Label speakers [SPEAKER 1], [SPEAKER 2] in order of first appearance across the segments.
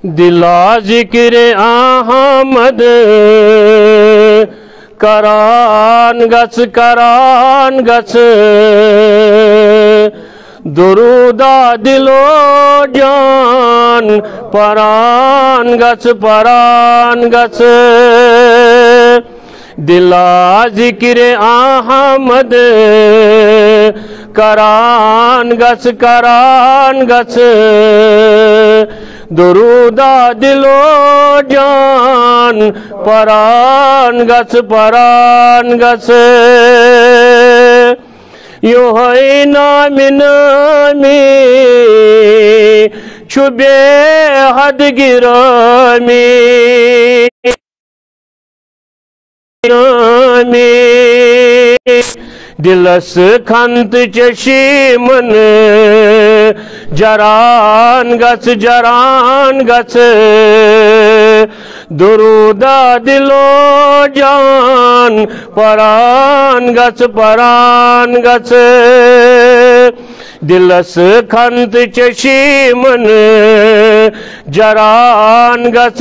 [SPEAKER 1] दिला जिक्र अहमद करान गच दुरूदा दिलो जान परान गच दिला जिक्र अहमद करान गच दुरूदा दिलो जान परान गच यो है नामी नामी छुबे हद गिरामी दिलस खंत चशीमन जरान गच दुरूदा दिलो जान परान गच दिलस खंत चशीमन जरान गच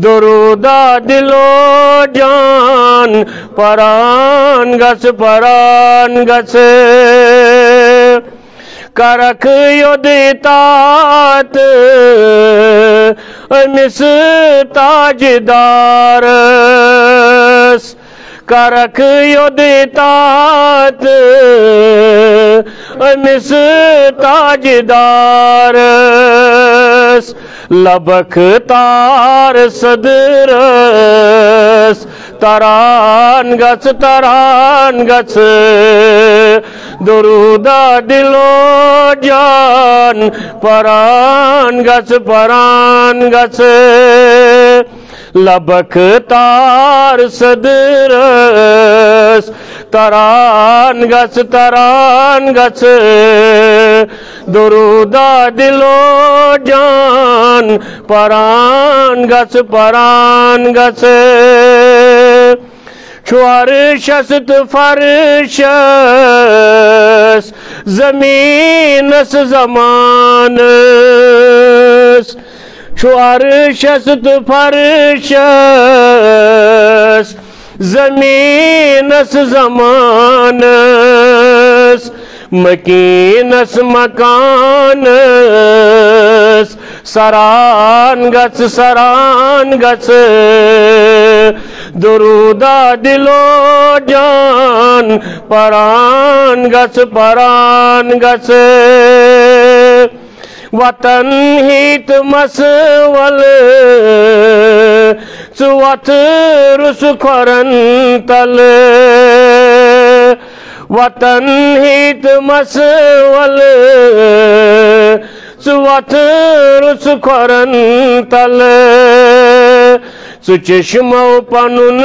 [SPEAKER 1] दुरूदा दिलो जान परान गच करख योदितात अमिस ताजदारस करख योदितात अमिस ताजदारस लबख तार सदरस तरान गच दुरूदा दिलो जान परान गच लबख तार सदरस तरान गच दुरूदा दिलो जान परान गच छुआर शस्त फरशस जमीनस जमानस छुआर शस्त फरशस जमीनस जमानस मकीनस मकानस सरान गच दुरूदा दिलो जान परान गच वतन हित मसवल सुवत रुस खरन तल वतन हित मसवल सुवत रुस खरन तल सुचश्मो पनुन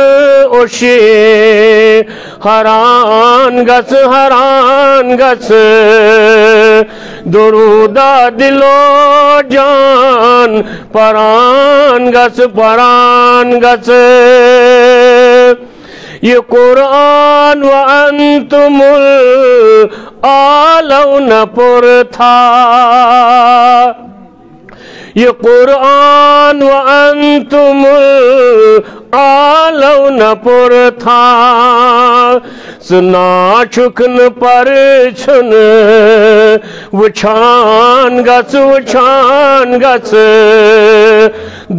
[SPEAKER 1] ओशे हरान गच दुरूदा दिलो जान परान गच ये कुरान व अंतुमुल आलौन पुरथा ये कुरान व अंतुमुल आलौन पुरथा सुना छुकन पर छुन वुछान गच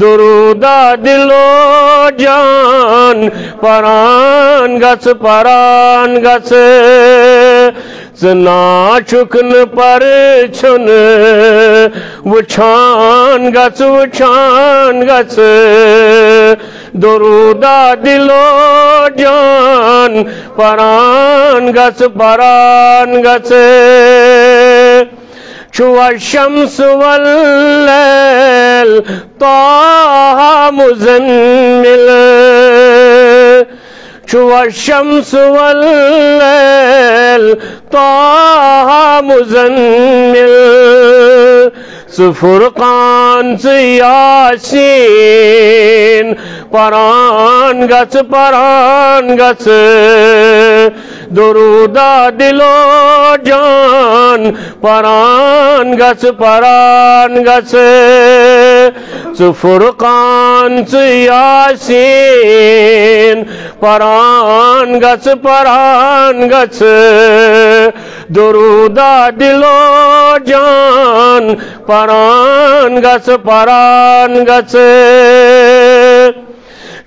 [SPEAKER 1] दुरूदा दिलो जान परान गच सुना छुकन पर छुन वुछान गच दुरूदा दिलो जान परान गच छुआ शम्स वल्लैल ताहा मुज़म्मिल छुआ शम्स वल्लैल ताहा मुज़म्मिल फुरकान यासीन परान गच दुरूदा दिलो जान परान गच च फुरकान च यासीन परान गच दुरूदा दिलो जान परान गच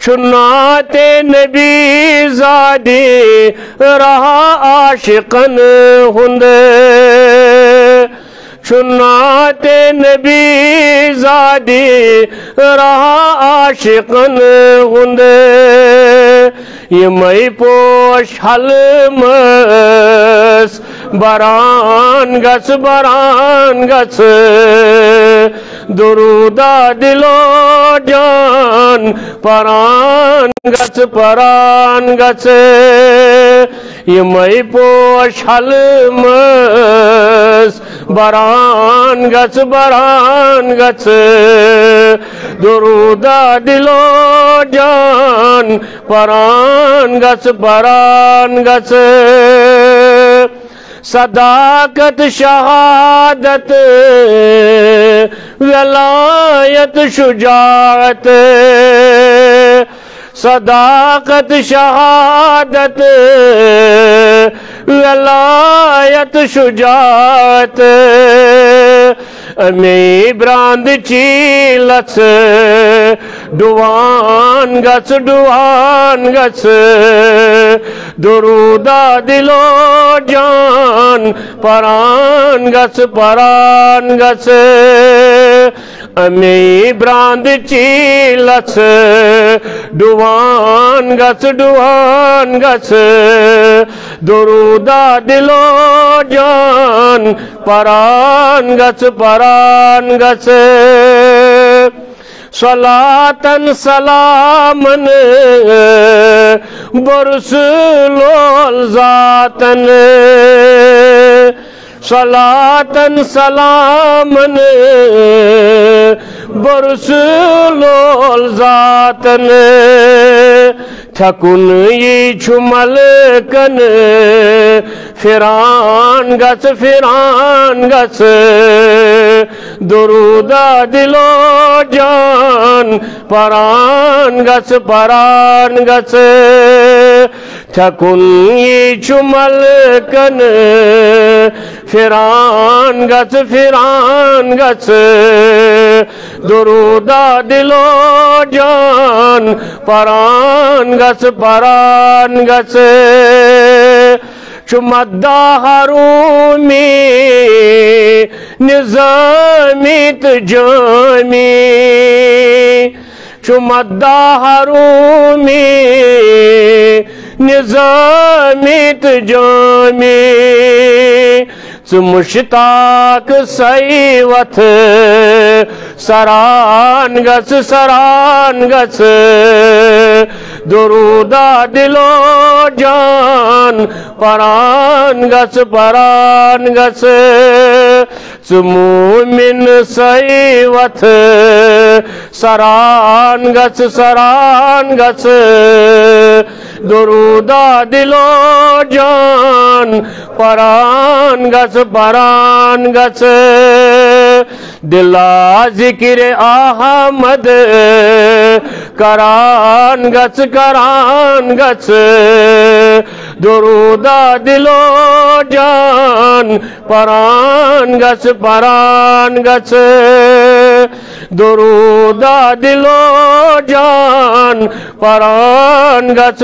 [SPEAKER 1] सुन्नते नबी ज़ादे रहा आशिकन हुंदे सुन्नते नबी ज़ादे रहा आशिकन हुंदे ये मई पोश हलमस बरान गच दुरूदा दिलो जान परान गच ये मई पोश हलमस बरान गच दुरूदा दिलो जान परान गच सदाकत शहादत वलायत शुजाअत सदाकत शहादत वलायत शुजाअत में ब्रांद चीलस डुवान गच दुरूदा दिलो जान परान गच में ब्रांद चीलस डुवान गच दुरूदा दिलो जान परान गच सलातन सलामन बरसलोल जातन सलातन सलामन बरसलोल जातन थकुन ये छुमलकन फिरान गच दुरूदा दिलो जान परान गच थकुन ये छुमलकन फिरान गच दुरूदा दिलो जान परान गच चुमद्दा हरूमी निज़ामित जामी चुमद्दा हरूमी निज़ामित जामी मुश्ताक सईवथ सरान गच दुरूदा दिलो जान परान गच मुमिन सईवथ सरान गच दुरूदा दिलो जान परान गच दिला जिक्र अहमद करान गच दुरूदा दिलो जान परान गच दुरूदा दिलो जान परान गच